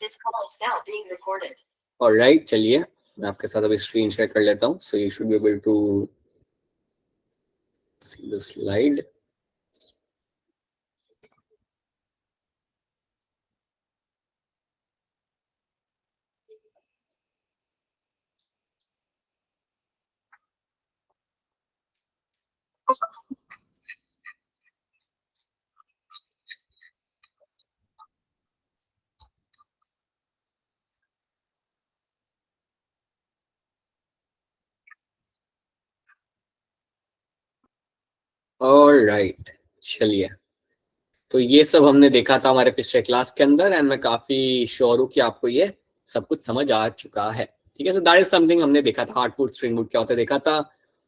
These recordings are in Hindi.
This call is now being recorded. Alright, चलिए मैं आपके साथ अभी स्क्रीन शेयर कर लेता हूँ. So you should be able to see the slide. Alright, चलिए. तो ये सब हमने देखा था हमारे पिछले क्लास के अंदर एंड मैं काफी श्योर हूँ कि आपको ये सब कुछ समझ आ चुका है. ठीक है. सो दैट इज समथिंग हमने देखा था. हार्डवुड स्प्रिंग वुड क्या होता है देखा था.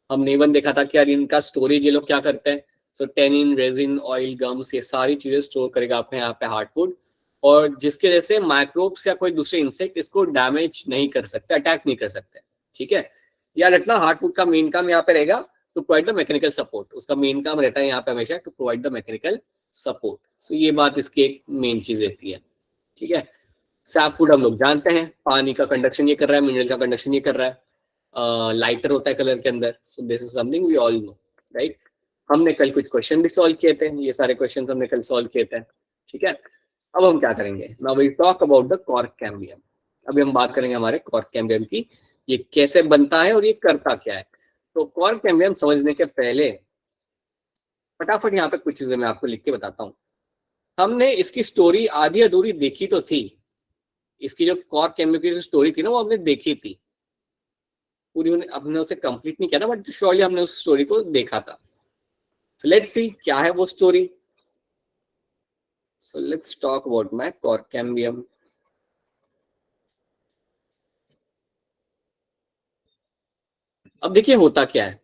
हमने इवन देखा था कि यार इनका स्टोरेज ये लोग क्या करते हैं. सो टेनिन, रेजिन, ऑयल, गम्स, ये सारी चीजें स्टोर करेगा आपके यहाँ पे हार्डवुड, और जिसके वजह से माइक्रोब्स या कोई दूसरे इंसेक्ट इसको डैमेज नहीं कर सकते, अटैक नहीं कर सकते. ठीक है. याद रखना हार्डवुड का मेन काम यहाँ पे रहेगा to provide the mechanical support. उसका मेन काम रहता है यहाँ पे हमेशा to provide the mechanical support. So ये बात इसकी एक मेन चीज रहती है. ठीक है. सैपवुड हम लोग जानते हैं पानी का कंडक्शन ये कर रहा है, मिनरल का कंडक्शन ये कर रहा है, लाइटर होता है कलर के अंदर. So this is something we all know, right. हमने कल कुछ क्वेश्चन भी सॉल्व किए थे, ये सारे क्वेश्चन हमने कल सॉल्व किए थे. ठीक है. अब हम क्या करेंगे, now we talk about the cork cambium. अभी हम बात करेंगे हमारे कॉर्क कैम्बियम की, ये कैसे बनता है और ये करता क्या है. तो कॉर्क कैम्बियम समझने के पहले फटाफट यहाँ पे कुछ चीजें मैं आपको लिख के बताता हूँ. हमने इसकी स्टोरी आधी अधूरी देखी तो थी. इसकी जो कॉर्क कैम्बियम की स्टोरी थी ना वो हमने देखी थी पूरी, हमने उसे कंप्लीट नहीं किया था बट श्योरली हमने उस स्टोरी को देखा था. सो लेट्स सी क्या है वो story. So let's talk about my cork cambium. अब देखिए होता क्या है.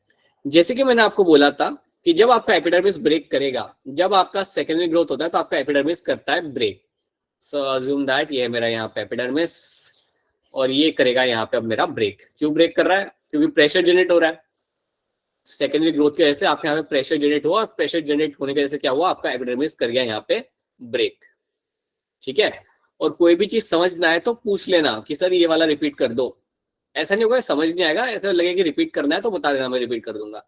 जैसे कि मैंने आपको बोला था कि जब आपका एपिडर्मिस ब्रेक करेगा, जब आपका सेकेंडरी ग्रोथ होता है तो आपका एपिडर्मिस करता है ब्रेक. सो अज्यूम दैट ये है मेरा यहाँ पे एपिडर्मिस और ये करेगा यहाँ पे अब मेरा ब्रेक. क्यों ब्रेक कर रहा है, क्योंकि प्रेशर जनरेट हो रहा है. सेकेंडरी ग्रोथ की वजह से आपके यहाँ पे प्रेशर जनरेट हुआ और प्रेशर जनरेट होने की वजह से क्या हुआ, आपका एपिडर्मिस कर गया यहाँ पे ब्रेक. ठीक है. और कोई भी चीज समझ ना आए तो पूछ लेना कि सर ये वाला रिपीट कर दो. ऐसा नहीं होगा समझ नहीं आएगा, ऐसा लगे कि रिपीट करना है तो बता देना, मैं रिपीट कर दूंगा.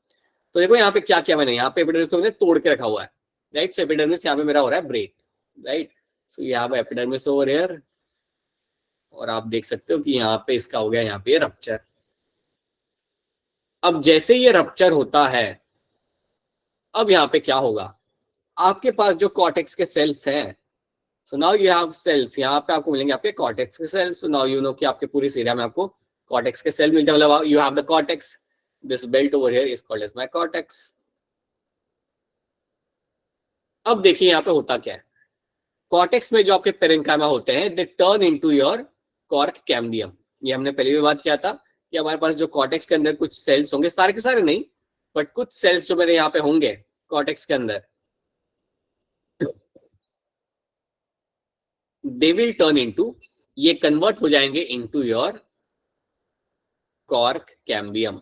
तो देखो यहाँ पे क्या किया मैंने, यहाँ पे एपिडर्मिस को मैंने तोड़ के रखा हुआ है, राइट. सो एपिडर्मिस यहाँ पे मेरा हो रहा है ब्रेक, राइट. सो यहाँ पे एपिडर्मिस ओवर हियर और आप देख सकते हो कि यहाँ पे इसका हो गया यहाँ पे रप्चर. अब जैसे ये रप्चर होता है, अब यहाँ पे क्या होगा, आपके पास जो कॉर्टेक्स के सेल्स हैं, so now you have cells, यहाँ पे आपको मिलेंगे आपके कॉर्टेक्स के cells. So now you know कि आपके पूरी एरिया में आपको कॉर्टेक्स के सेल मिलते हैं, मतलब you have the cortex. This belt over here is called as my cortex. अब देखिए यहाँ पे होता क्या है, कॉर्टेक्स में जो आपके पेरेन्काइमा होते हैं they turn into your cork cambium. ये हमने पहले भी बात किया था कि हमारे पास जो कॉर्टेक्स के अंदर कुछ सेल्स होंगे, सारे के सारे नहीं बट कुछ सेल्स जो मेरे यहाँ पे होंगे कॉर्टेक्स के अंदर, दे विल टर्न इनटू, ये कन्वर्ट हो जाएंगे इनटू योर कॉर्क कैम्बियम.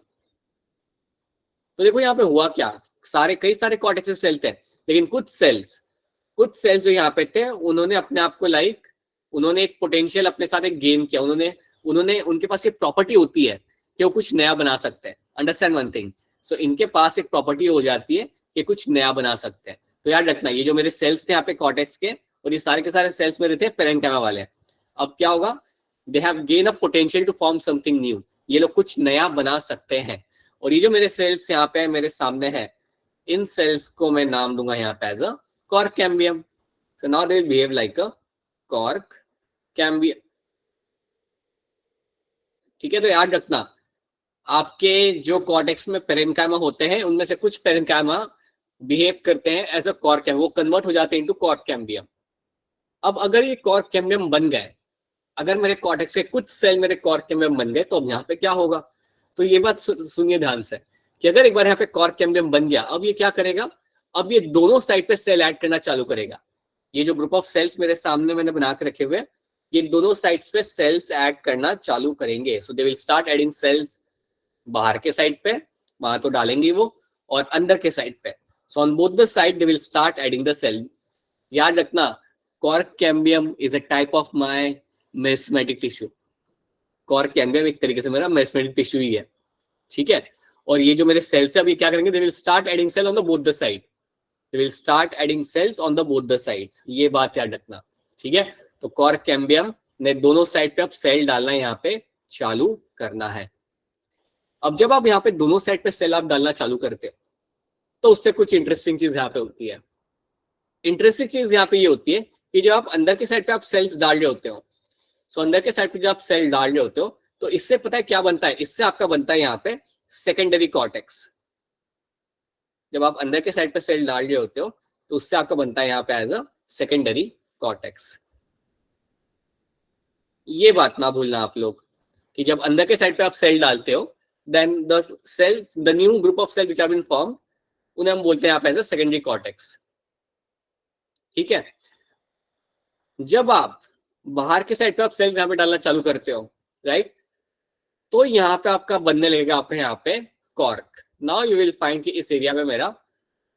तो देखो यहाँ पे हुआ क्या, सारे कई सारे कॉर्टेक्स सेल थे लेकिन कुछ सेल्स जो यहाँ पे थे उन्होंने अपने आप को उन्होंने एक पोटेंशियल अपने साथ एक गेन किया. उन्होंने उनके पास ये प्रॉपर्टी होती है कि वो कुछ नया बना सकते हैं. Understand one thing. सो इनके पास एक प्रॉपर्टी हो जाती है कि कुछ नया बना सकते हैं. तो याद रखना ये जो मेरे सेल्स थे यहाँ पे कॉर्टेक्स के, और ये सारे के सारे सेल्स मेरे थे पेरेन्काइमा वाले. अब क्या होगा, they have gain a potential to form something new. ये लोग कुछ नया बना सकते हैं. और ये जो मेरे सेल्स यहाँ पे मेरे सामने है, इन सेल्स को मैं नाम दूंगा यहाँ पे as a cork cambium. So now they will behave like a cork cambium. ठीक है. तो याद रखना आपके जो कॉर्टेक्स में पेरेन्काइमा होते हैं उनमें से कुछ पेरेन्काइमा बिहेव करते हैं एज अ कॉर्क कैम्बियम, वो कन्वर्ट हो जाते हैं इनटू कॉर्क कैम्बियम. अब अगर ये कॉर्क कैम्बियम बन गए, अगर मेरे कॉर्टेक्स के कुछ सेल मेरे कॉर्क कैम्बियम बन गए, तो अब यहाँ पे क्या होगा, तो ये बात सुनिए ध्यान से कि अगर एक बार यहाँ पे कॉर्क कैम्बियम बन गया, अब ये क्या करेगा, अब ये दोनों साइड पे सेल ऐड करना चालू करेगा. ये जो ग्रुप ऑफ सेल्स मेरे सामने मैंने बना के रखे हुए, ये दोनों साइड्स पे सेल्स ऐड करना चालू करेंगे. So they will start adding cells बाहर के साइड पे, वहां तो डालेंगे वो, और अंदर के साइड पे. So on both the side they will start adding the cell. याद रखना cork cambium is a type of my meristematic tissue. Cork cambium एक तरीके से मेरा मेस्मेटिक टिश्यू ही है, ठीक है। और ये जो मेरे सेल्स है अभी क्या करेंगे, they will start adding cell on the both the side, they will start adding cells on the both the sides, ये बात याद रखना, ठीक है। तो कॉर्क कैम्बियम ने दोनों साइड पे अब सेल डालना यहाँ पे चालू करना है। अब जब आप यहाँ पे दोनों साइड पे सेल आप डालना चालू करते हो तो उससे कुछ इंटरेस्टिंग चीज यहाँ पे होती है। इंटरेस्टिंग चीज यहाँ पे ये होती है कि जब आप अंदर के साइड पे आप सेल्स डाल रहे होते हो, सो अंदर के साइड पे जब आप सेल डाल रहे होते हो तो इससे पता है क्या बनता है, इससे आपका बनता है यहाँ पे सेकेंडरी कॉर्टेक्स। जब आप अंदर के साइड पे सेल डाल रहे होते हो तो उससे आपका बनता है यहाँ पे एज अ सेकेंडरी कॉर्टेक्स। ये बात ना भूलना आप लोग कि जब अंदर के साइड पे आप सेल डालते हो then the cells, the new group of cell which have been form, उन्हें हम बोलते हैं यहाँ पे एज अ सेकेंडरी कॉर्टेक्स, ठीक है। जब आप बाहर के साइड पे आप सेल्स यहाँ पे डालना चालू करते हो, राइट, तो यहाँ पे आपका बनने लगेगा आपका यहाँ पे cork. Now you will find कि इस एरिया में मेरा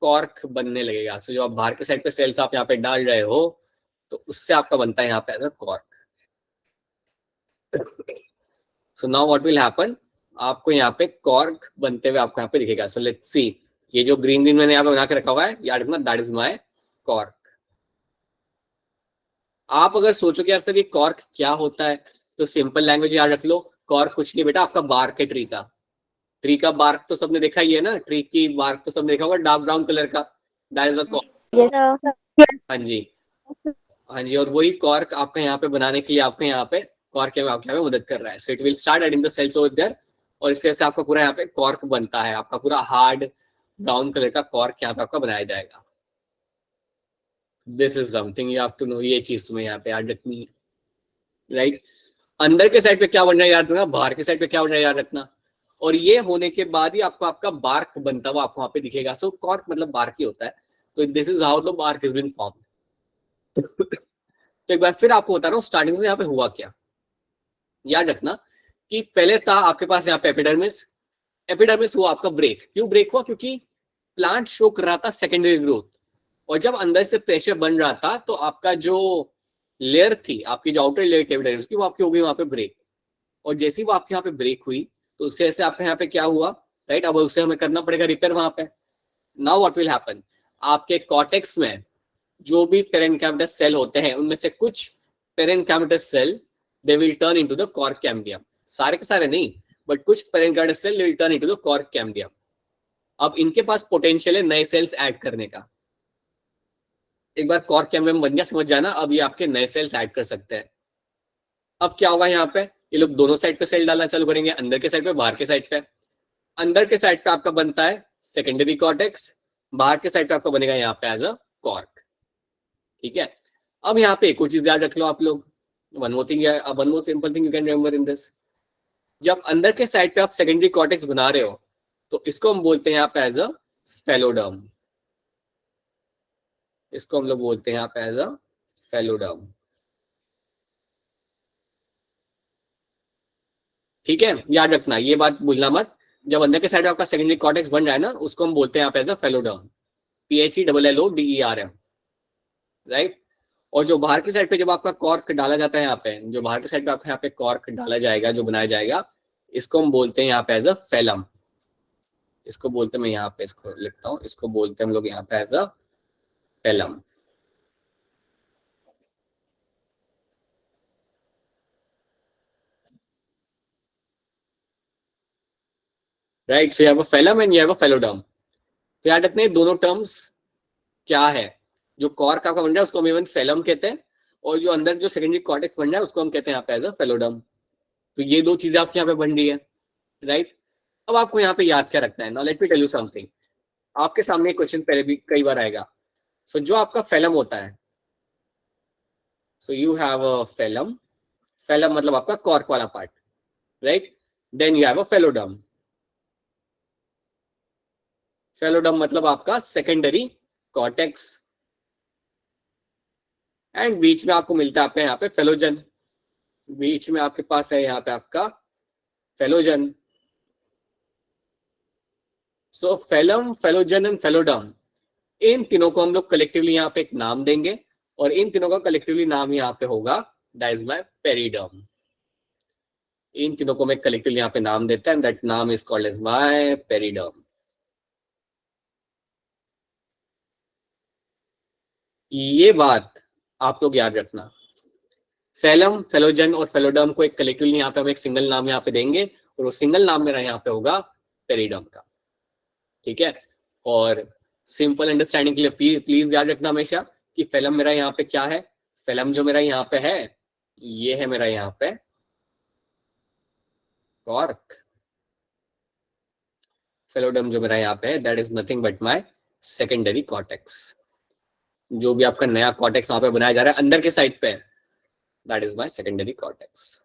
कॉर्क बनने लगेगा। सो जब आप बाहर के साइड पे सेल्स आप यहाँ पे डाल रहे हो तो उससे आपका बनता है यहाँ पे as a cork. So now what will happen, आपको यहाँ पे कॉर्क बनते हुए आपको यहाँ पे दिखेगा। सो लेट्स सी, ये जो ग्रीन ग्रीन मैंने यहाँ पे बना के रखा हुआ है याद रखना, दैट इज माय कॉर्क। आप अगर सोचो कि यार सर ये कॉर्क क्या होता है, तो सिंपल लैंग्वेज याद रख लो, कॉर्क कुछ नहीं बेटा, आपका बार्क है ट्री का। ट्री का बार्क तो सबने देखा ही है ना, ट्री की बार्क तो सबने देखा होगा डार्क ब्राउन कलर का, दैट इज अ कॉर्क। हाँ जी, हाँ जी, और वही कॉर्क आपका यहाँ पे बनाने के लिए आपका यहाँ पे कॉर्क आपके यहाँ पे मदद कर रहा है। So it will start adding the cells over there, और इस तरह से आपका पूरा यहाँ पे कॉर्क बनता है, आपका पूरा हार्ड ब्राउन कलर का कॉर्क यहाँ पे आपका बनाया जाएगा। This is something you have to know, ये चीज तुम्हें यहाँ पे याद रखनी है, राइट। अंदर के साइड पे क्या बन रहा है याद रखना, बाहर के साइड पे क्या बन रहा है याद रखना, और ये होने के बाद ही आपको आपका बार्क बनता हुआ आपको वहां पे दिखेगा। सो कॉर्क मतलब बार्क ही होता है, तो this is how the bark is been formed. तो एक बार फिर आपको बता रहा हूँ स्टार्टिंग से यहाँ पे हुआ क्या। याद रखना कि पहले था आपके पास यहाँ पे एपिडर्मिस, एपिडर्मिस हुआ आपका ब्रेक। क्यों ब्रेक हुआ, क्योंकि प्लांट शो कर रहा था सेकेंडरी ग्रोथ, और जब अंदर से प्रेशर बन रहा था तो आपका जो लेयर थी, आपकी जो आउटर लेयर एपिडर्मिस की, वो आपकी हो गई वहां पे ब्रेक। और जैसे ही वो आपके यहाँ पे ब्रेक हुई तो उसके वजह से आपके यहाँ पे क्या हुआ, राइट, अब उसे हमें करना पड़ेगा रिपेयर वहां पे। नाउ व्हाट विल हैपन, आपके कॉर्टेक्स में जो भी पेरेन्काइमस सेल होते हैं उनमें से कुछ parenchymous cell they will turn into the cork cambium, सारे के सारे नहीं, बट कुछ parenchymous cell will turn into the cork cambium. अब इनके पास पोटेंशियल है नए सेल्स ऐड करने का। एक बार कॉर्क कैम्बियम बन गया समझ जाना, अब ये आपके नए सेल्स ऐड कर सकते हैं। अब क्या होगा यहाँ पे, ये लोग दोनों साइड पे सेल डालना चालू करेंगे, अंदर के साइड पे बाहर के साइड पे। अंदर के साइड पे आपका बनता है सेकेंडरी कॉर्टेक्स, बाहर के साइड पे आपका बनेगा यहाँ पे एज अ कॉर्क, ठीक है। अब यहाँ पे एक और चीज याद रख लो आप लोग, one more thing, one more simple thing you can remember in this. जब अंदर के साइड पे आप सेकेंडरी कॉर्टेक्स बना रहे हो तो इसको हम बोलते हैं यहाँ पे एज अ फेलोडर्म, इसको हम लोग बोलते हैं यहाँ पे एज अ फेलोडर्म, ठीक है। याद रखना ये बात भूलना मत, जब अंदर के साइड आपका सेकेंडरी कॉर्टेक्स बन रहा है ना, उसको हम बोलते हैं यहाँ पे as a phelloderm, PHELLODERM, right. और जो बाहर की साइड पे जब आपका कॉर्क डाला जाता है, यहाँ पे जो बाहर की साइड पे आपका यहाँ पे कॉर्क डाला जाएगा, जो बनाया जाएगा, इसको हम बोलते हैं यहाँ पे एज अ फेलम, इसको बोलते हैं, मैं यहाँ पे इसको लिखता हूँ, इसको बोलते हैं हम लोग यहाँ पे as a phellem, right. So you have a phellem and you have a phelloderm. तो याद रखना दोनों टर्म्स क्या है, जो कॉर्क आपका बन रहा है उसको हम इवन फेलम कहते हैं, और जो अंदर जो सेकेंडरी कॉर्टेक्स बन रहा है उसको हम कहते हैं यहाँ पे एज अ फेलोडर्म। तो ये दो चीजें आपके यहाँ पे बन रही है, राइट। अब आपको यहाँ पे याद क्या रखना है, now let me tell you something. आपके सामने क्वेश्चन पहले भी कई बार आएगा। सो जो आपका फेलम होता है, so you have a phellem, phellem मतलब आपका कॉर्क वाला part, right. Then you have a phelloderm, phelloderm मतलब आपका सेकेंडरी कॉर्टेक्स, एंड बीच में आपको मिलता है आपका यहाँ पे फेलोजन, बीच में आपके पास है यहाँ पे आपका phellogen. So phellem, phellogen and phelloderm, इन तीनों को हम लोग कलेक्टिवली यहाँ पे एक नाम देंगे, और इन तीनों का कलेक्टिवली नाम यहाँ पे होगा दैट इज माय पेरिडर्म। इन तीनों को मैं कलेक्टिवली यहाँ पे नाम देता है, दैट नाम is called as my periderm. ये बात आप लोग याद रखना, फेलम, फेलोजन और फेलोडर्म को एक कलेक्टिवली यहाँ पे हम एक सिंगल नाम यहाँ पे देंगे और वो सिंगल नाम मेरा यहाँ पे होगा पेरिडर्म का, ठीक है। और सिंपल अंडरस्टैंडिंग के लिए प्लीज याद रखना हमेशा कि फेलम मेरा यहाँ पे क्या है, फेलम जो मेरा यहाँ पे है ये है मेरा यहाँ पे कॉर्क, फेलोडर्म जो मेरा यहाँ पे है that is nothing but my secondary cortex. जो भी आपका नया कॉर्टेक्स वहां पे बनाया जा रहा है अंदर के साइड पे, that is my secondary cortex,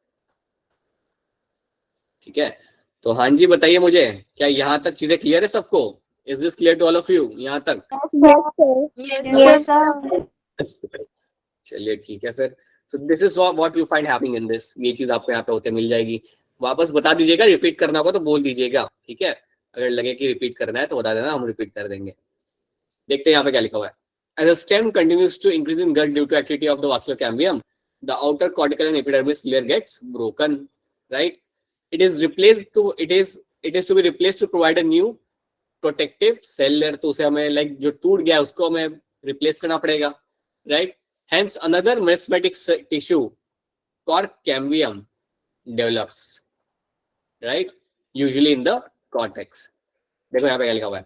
ठीक है। तो हाँ जी बताइए मुझे, क्या यहाँ तक चीजें क्लियर है सबको? Is this clear to all of you यहाँ तक? Yes, sir. चलिए ठीक है फिर। So this is what you find happening in this, ये चीज आपको यहाँ पे होते मिल जाएगी। वापस बता दीजिएगा, रिपीट करना होगा तो बोल दीजिएगा, ठीक है। अगर लगे कि रिपीट करना है तो बता देना, हम रिपीट कर देंगे। देखते हैं यहाँ पे क्या लिखा हुआ है। As the stem continues to increase in girth due to activity of the vascular cambium, the outer cortical and epidermis layer gets broken, right? It is to be replaced to provide a new protective cell layer. तो उसे हमें like जो टूट गया है उसको हमें replace करना पड़ेगा, right? Hence another meristematic tissue, cork cambium, develops, right? Usually in the cortex. देखो यहाँ पे क्या लिखा हुआ है,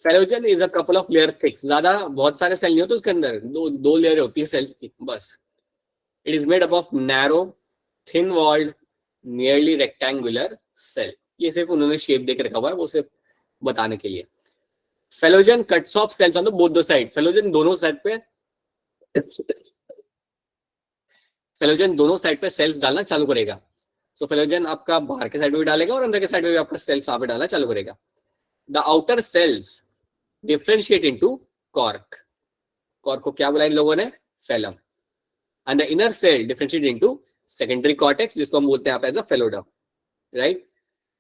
phellogen is a couple of layer thick, ज्यादा बहुत सारे सेल नहीं होते उसके अंदर, दो लेयर होती है सेल्स की बस। It is made up of narrow thin walled nearly rectangular cell, ये सिर्फ उन्होंने शेप देकर रखा हुआ है वो सिर्फ बताने के लिए। Phellogen cuts off cells on the both the side, phellogen दोनों साइड पे सेल्स डालना चालू करेगा। सो फेलोजन आपका बाहर के साइड में भी डालेगा और अंदर के साइड में भी आपका सेल्स वहां पे डालना चालू करेगा। The outer cells differentiate into cork, cork को क्या बोला इन लोगों ने, phellem, and the inner cell differentiate into secondary cortex जिसको हम बोलते हैं आप एज अ फेलोडर्म, राइट।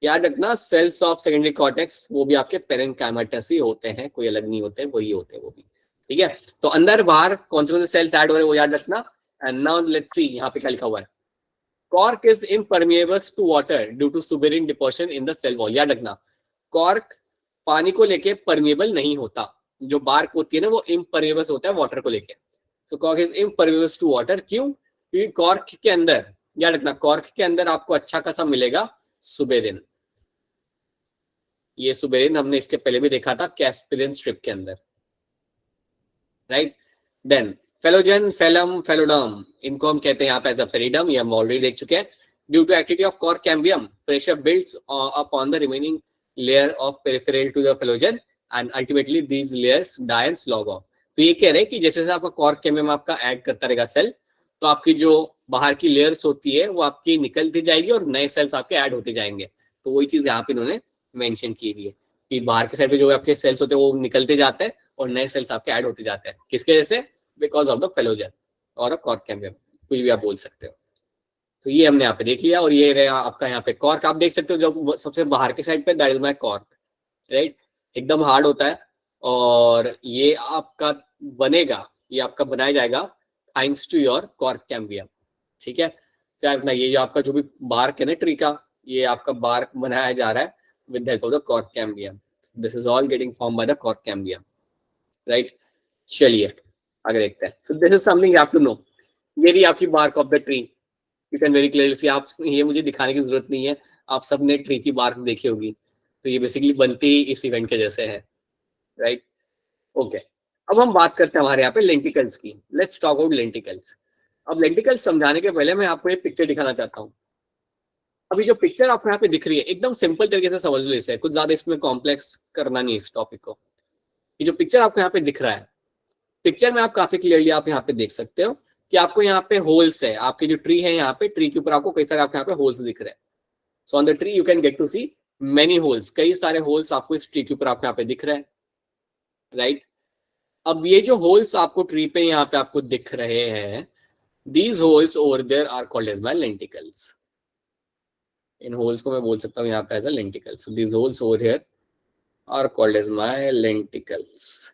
याद रखना सेल्स ऑफ सेकेंडरी कॉर्टेक्स वो भी आपके पेरेन्काइमेटस ही होते हैं, कोई अलग नहीं होते, वही होते हैं वो भी, ठीक है। तो अंदर बाहर कौन से सेल्स ऐड हो रहे हैं वो याद रखना। एंड नाउ लेट्स सी यहाँ पे क्या लिखा हुआ है, cork is impermeable to water due to suberin deposition in the cell wall. याद रखना कॉर्क पानी को लेके परमिएबल नहीं होता, जो बार्क होती है ना वो इम्परमिएबल होता है वाटर को लेके। तो cork is impermeable to water, क्यों? क्योंकि कॉर्क के अंदर, याद रखना कॉर्क के अंदर आपको अच्छा खासा मिलेगा सुबेरिन। ये सुबेरिन हमने इसके पहले भी देखा था कैस्पिरिन स्ट्रिप के अंदर, right. Then phellogen, phellem, phelloderm, इनको हम कहते हैं यहाँ पे एज अ पेरिडर्म, ये हम ऑलरेडी देख चुके हैं। Due to activity of cork cambium pressure builds upon the remaining layer of peripheral to the phloem and ultimately these layers die and log off। तो ये कह रहे हैं कि जैसे जैसे आपका कॉर्क कैम्बियम आपका ऐड करता रहेगा सेल, तो आपकी जो बाहर की लेयर्स होती है वो आपकी निकलती जाएगी और नए सेल्स आपके ऐड होते जाएंगे। तो वही चीज यहाँ पे इन्होंने मेंशन की हुई है कि बाहर के साइड पे जो आपके सेल्स होते हैं वो निकलते जाते हैं और नए सेल्स आपके ऐड होते जाते हैं, किसके वजह से? बिकॉज ऑफ द फेलोजन और कॉर्क कैम्बियम, कुछ भी आप बोल सकते हो। तो ये हमने यहाँ पे देख लिया। और ये रहा आपका यहाँ पे कॉर्क, आप देख सकते हो जो सबसे बाहर के साइड पे, that is my cork, right. एकदम हार्ड होता है और ये आपका बनेगा, ये आपका बनाया जाएगा thanks to your cork cambium, ठीक है। चाहे अपना ये जो आपका जो भी बार्क है ना ट्री का, ये आपका बार्क बनाया जा रहा है with help of the cork cambium. This is all getting form by the cork cambium, right. चलिए आगे देखते हैं। So this is something you have to know. ये रही आपकी bark of the tree, you can very clearly see, आप ये मुझे दिखाने की जरूरत नहीं है, आप सबने ट्री की बार्क देखी होगी। तो ये बेसिकली बनती ही इस इवेंट के जैसे है, राइट। ओके, अब हम बात करते हैं हमारे यहाँ पे लेंटिकल्स की। Let's talk about lenticels. अब लेंटिकल्स समझाने के पहले मैं आपको एक पिक्चर दिखाना चाहता हूँ। अभी जो पिक्चर आपको यहाँ पे दिख रही है एकदम सिंपल तरीके से समझ लो इसे, कुछ ज्यादा इसमें कॉम्प्लेक्स करना नहीं इस टॉपिक को। ये जो पिक्चर आपको यहाँ पे दिख रहा है, पिक्चर में आप काफी क्लियरली आप यहाँ पे देख सकते हो कि आपको यहाँ पे होल्स है। आपकी जो ट्री है यहाँ पे, ट्री के ऊपर आपको कई सारे आपके यहाँ पे होल्स दिख रहे हैं। So on the tree you can get to see many holes, कई सारे होल्स आपको इस ट्री के ऊपर आपको यहाँ पे दिख रहे हैं, राइट। अब ये जो होल्स आपको ट्री पे यहाँ पे आपको दिख रहे हैं, these holes over there are called as my lenticels. इन होल्स को मैं बोल सकता हूँ यहाँ पे as a lenticels. These holes over here are called as my lenticels.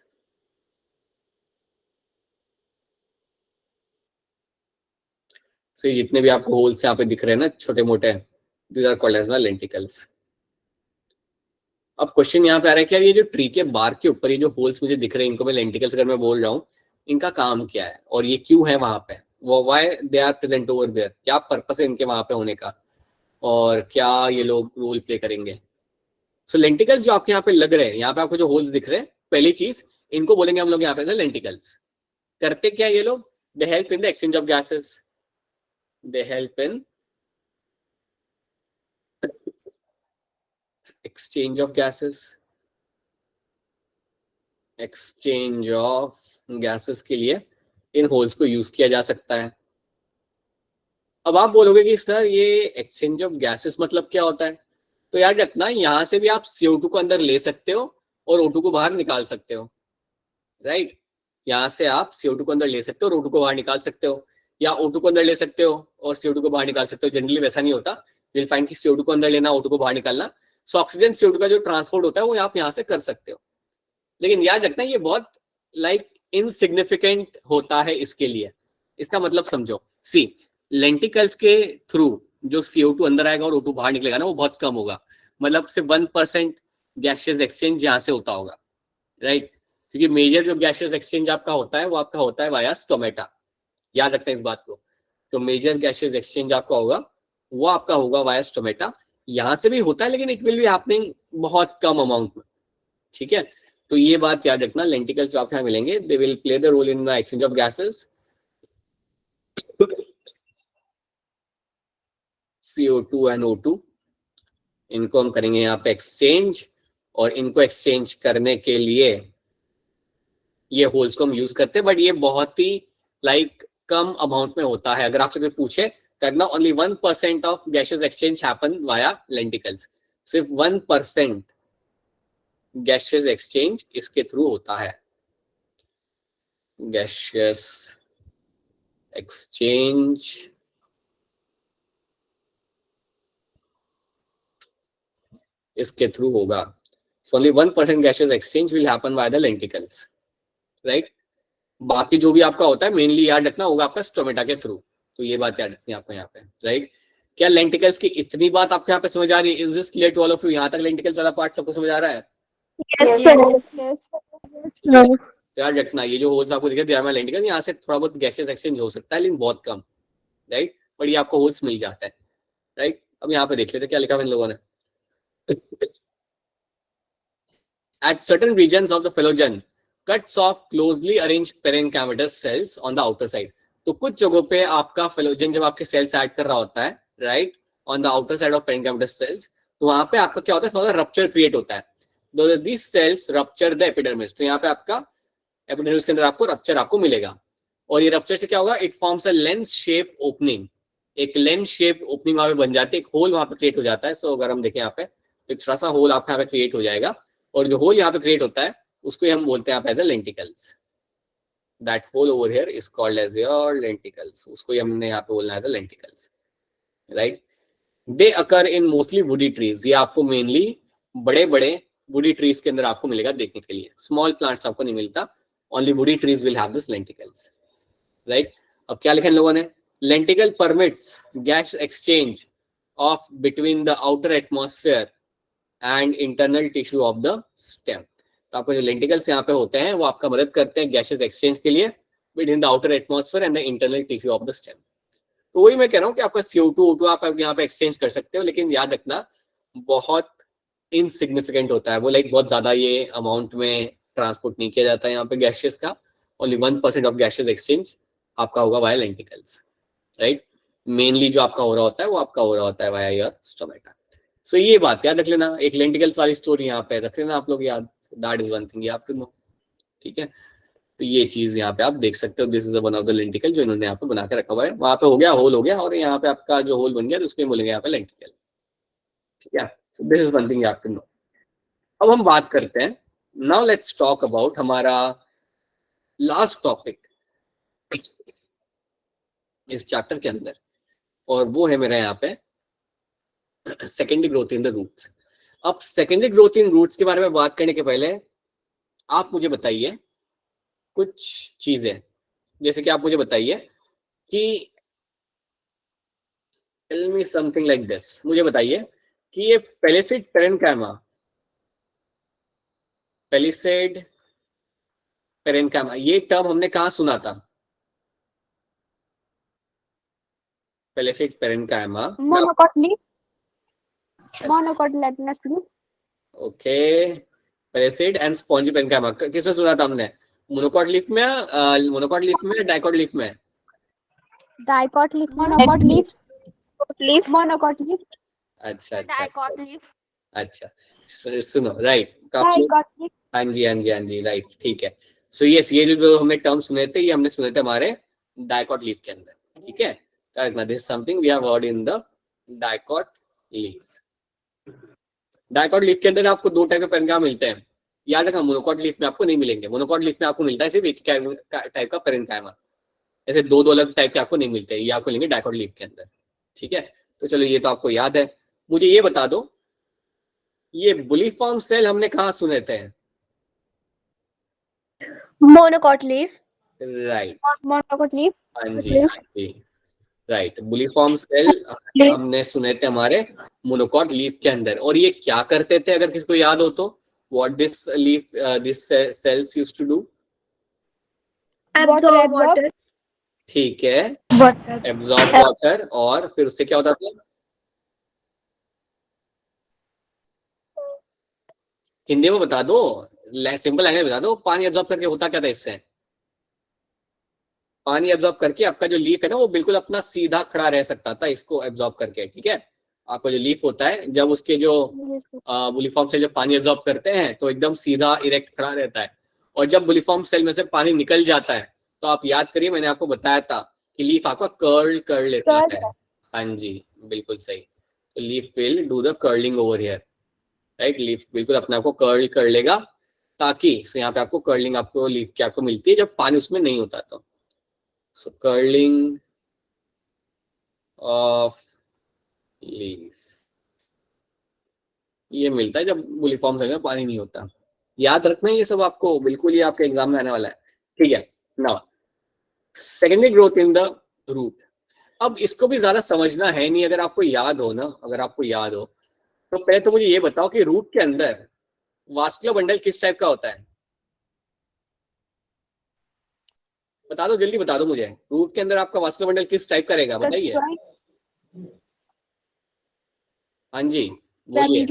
So ये जितने भी आपको होल्स यहाँ पे दिख रहे हैं ना छोटे मोटे, these are called as lenticels. अब क्वेश्चन यहाँ पे आ रहा है कि यार ये जो ट्री के बार के ऊपर ये जो होल्स मुझे दिख रहे हैं इनको मैं लेंटिकल्स अगर मैं बोल रहा हूँ, इनका काम क्या है और ये क्यों है वहां पे, वो why they are present over there, क्या पर्पस है इनके वहां पे होने का और क्या ये लोग रोल प्ले करेंगे। सो लेंटिकल्स जो आपके यहाँ पे लग रहे हैं, यहाँ पे आपको जो होल्स दिख रहे हैं, पहली चीज इनको बोलेंगे हम लोग यहाँ पे लेंटिकल्स। करते क्या ये लोग, they help in the exchange of gases, they help in exchange of gases, exchange of gases के लिए इन होल्स को यूज किया जा सकता है। अब आप बोलोगे कि सर ये एक्सचेंज ऑफ गैसेस मतलब क्या होता है, तो याद रखना यहाँ से भी आप CO2 को अंदर ले सकते हो और O2 को बाहर निकाल सकते हो, राइट। यहाँ से आप CO2 को अंदर ले सकते हो और O2 को बाहर निकाल सकते हो, या O2 को अंदर ले सकते हो और CO2 को बाहर निकाल सकते हो। जनरली वैसा नहीं होता, विल फाइंड कि CO2 को अंदर लेना, O2 को बाहर निकालना। सो ऑक्सीजन CO2 का जो ट्रांसपोर्ट होता है वो आप यहाँ से कर सकते हो, लेकिन याद रखना ये बहुत इनसिग्निफिकेंट होता है इसके लिए। इसका मतलब समझो, सी लेंटिकल्स के थ्रू जो CO2 अंदर आएगा और O2 बाहर निकलेगा ना, वो बहुत कम होगा, मतलब सिर्फ 1% गैसियस एक्सचेंज यहाँ से होता होगा, राइट। क्योंकि मेजर जो गैसियस एक्सचेंज आपका होता है वो आपका होता है वाया स्टोमेटा, याद रखना इस बात को। जो मेजर गैसियस एक्सचेंज आपका होगा वो आपका होगा वाया स्टोमेटा। यहाँ से भी होता है लेकिन इट विल बी हैपनिंग बहुत कम अमाउंट में, ठीक है। तो ये बात याद रखना, लेंटिकल्स जो आपको यहाँ मिलेंगे they will play the role in the exchange of gases, CO2 and O2, इनको हम करेंगे यहाँ पे एक्सचेंज, और इनको एक्सचेंज करने के लिए ये होल्स को हम यूज करते हैं, बट ये बहुत ही कम अमाउंट में होता है। अगर आपसे कोई पूछे करना, only 1% of gases exchange happen via lenticels, सिर्फ 1% गैसेस एक्सचेंज इसके थ्रू होता है। गैसेस एक्सचेंज इसके थ्रू होगा, so only 1% gases exchange will happen by the lenticels, right. बाकी जो भी आपका होता है मेनली याद रखना होगा आपका स्टोमेटा के थ्रू। तो ये बात याद रखनी है आपको यहाँ पे, राइट। क्या लेंटिकल्स की इतनी बात आपको यहाँ पे समझ आ रही है? Is this clear to all of you? यहाँ तक लेंटिकल्स वाला पार्ट सबको समझ आ रहा है? तो याद रखना ये जो होल्स आपको दिखे दे आर माय लेंटिकल्स, यहाँ से थोड़ा बहुत गैसेस एक्सचेंज हो सकता है लेकिन बहुत कम, राइट। बट ये आपको होल्स मिल जाता है, राइट। अब यहाँ पे देख लेते क्या लिखा है इन लोगों ने। At certain regions of the phylogen, cuts off closely arranged parenchymatous cells on the outer side. तो कुछ जगहों पे आपका फिलोजन जब आपके सेल्स ऐड कर रहा होता है, right, on the outer side of parenchymatous cells, तो वहां पे आपका क्या होता है, थोड़ा रप्चर क्रिएट होता है। This cells rupture the epidermis, तो यहाँ पे आपका एपिडर्मिस के अंदर आपको रप्चर आपको मिलेगा, और ये रप्चर से क्या होगा, it forms a lens shape opening, एक लेंस शेप ओपनिंग वहां पे बन जाती है, एक होल वहां पे क्रिएट हो जाता है। सो अगर हम देखें यहाँ पे तो एक छोटा सा होल आपका यहाँ पे क्रिएट हो जाएगा, और जो होल यहाँ पे क्रिएट होता है उसको हम बोलते हैं as a lenticels. That hole over here is called as your lenticels, उसको हमने यहाँ पे बोलना है as a lenticels, right. They occur in mostly woody trees, ये आपको मेनली बड़े बड़े वुडी ट्रीज के अंदर आपको मिलेगा देखने के लिए, स्मॉल प्लांट्स आपको नहीं मिलता, only woody trees will have this lenticels, right. अब क्या लिखा इन लोगों ने, lenticel permits gas exchange of between the outer atmosphere and internal tissue of the stem. तो आपको जो लेंटिकल्स यहाँ पे होते हैं वो आपका मदद करते हैं गैसेस एक्सचेंज के लिए between the outer atmosphere and the internal tissue of the stem. तो वही मैं कह रहा हूँ कि आपका CO2 O2 आप यहाँ पे एक्सचेंज कर सकते हो, लेकिन याद रखना बहुत इनसिग्निफिकेंट होता है वो, बहुत ज्यादा ये अमाउंट में ट्रांसपोर्ट नहीं किया जाता है यहाँ पे गैसेस का, ओनली 1% ऑफ गैसेस एक्सचेंज आपका होगा वाया लेंटिकल्स, राइट। मेनली जो आपका हो रहा होता है वो आपका हो रहा होता है वाया योर स्टोमेटा। सो ये बात याद रख लेना, एक लेंटिकल्स वाली स्टोरी यहाँ पे रख लेना आप लोग याद, that is one thing you have to know, ठीक है। तो ये चीज यहाँ पे आप देख सकते हो, this is one of the lenticel जो इन्होंने यहाँ पे बना के रखा हुआ है, वहां पे हो गया होल हो गया, और यहाँ पे आपका जो होल बन गया तो उसको बोलेंगे यहाँ पे लेंटिकल, ठीक है। So this is one thing you have to know. अब हम बात करते हैं, नाउ लेट्स टॉक अबाउट हमारा लास्ट टॉपिक इस चैप्टर के अंदर, और वो है मेरा यहाँ पे secondary growth in the roots. अब सेकेंडरी ग्रोथ इन रूट्स के बारे में बात करने के पहले आप मुझे बताइए कुछ चीजें, जैसे कि आप मुझे बताइए कि tell me something like this, मुझे बताइए कि ये पेलिसेड पेरेन्काइमा, पेलिसेड पेरेन्काइमा, ये टर्म हमने कहाँ सुना था? Palisade parenchyma, monocot leaf, monocot लैटिनस leaf, okay, palisade and spongy parenchyma किसमें सुना था हमने? मोनोकॉट लीफ में, मोनोकॉट लीफ में, डाइकॉट लीफ में? Dicot leaf, monocot leaf, monocot leaf, अच्छा अच्छा डाइकॉट लीफ, अच्छा, सुनो, राइट, काफी, डाइकॉट लीफ। हाँ जी हाँ जी हाँ जी, राइट, ठीक है। सो यस, ये जो हमने टर्म सुने थे, ये हमने सुने थे हमारे डाइकॉट लीफ के अंदर, ठीक है। तो this something we have heard in the dicot leaf. Dicot leaf के अंदर आपको दो टाइप के पेरेन्काइमा मिलते हैं, याद रखना, मोनोकॉट लीफ में आपको नहीं मिलेंगे। मोनोकॉट लीफ में आपको मिलता है सिर्फ एक टाइप का पेरेन्काइमा, ऐसे दो दो अलग टाइप के आपको नहीं मिलते, ये आपको मिलेंगे डाइकॉट लीफ के अंदर, ठीक है। तो चलो, ये तो आपको याद है। मुझे ये बता दो, ये बुलीफॉर्म सेल हमने कहाँ सुने थे? Monocot leaf, right, monocot leaf, हाँ जी हाँ जी, राइट, बुलीफॉर्म सेल हमने सुने थे हमारे मोनोकॉट लीफ के अंदर। और ये क्या करते थे, अगर किसी को याद हो तो? What this leaf, this cells used to do? Absorb water, ठीक है, एब्जॉर्ब वाटर, और फिर उससे क्या होता था? हिंदी में बता दो, सिंपल लैंग्वेज बता दो, पानी एब्जॉर्ब करके होता क्या था इससे? पानी एब्जॉर्ब करके आपका जो लीफ है ना, वो बिल्कुल अपना सीधा खड़ा रह सकता था इसको एब्जॉर्ब करके, ठीक है। आपका जो लीफ होता है, जब उसके जो बुलीफॉर्म सेल जब पानी एब्जॉर्ब करते हैं तो एकदम सीधा इरेक्ट खड़ा रहता है, और जब बुलीफॉर्म सेल में से पानी निकल जाता है तो आप याद करिए, मैंने आपको बताया था कि लीफ आपका कर्ल कर लेता है। हाँ जी, बिल्कुल सही। तो leaf will do the curling over here, right, leaf बिल्कुल अपने आप को कर्ल कर लेगा, ताकि यहाँ पे आपको कर्लिंग आपको लीफ की आपको मिलती है जब पानी उसमें नहीं होता। तो सो कर्लिंग ऑफ लीफ ये मिलता है जब बुलीफॉर्म सेल में पानी नहीं होता। याद रखना ये सब आपको, बिल्कुल ये आपके एग्जाम में आने वाला है, ठीक है। Now secondary growth in the root, अब इसको भी ज्यादा समझना है नहीं, अगर आपको याद हो ना, अगर आपको याद हो तो पहले तो मुझे ये बताओ कि रूट के अंदर वास्कुलर बंडल किस टाइप का होता है? बता दो, जल्दी बता दो मुझे, रूट के अंदर आपका वास्कुलर बंडल किस टाइप का रहेगा, बताइए। हाँ जी, बोलिए।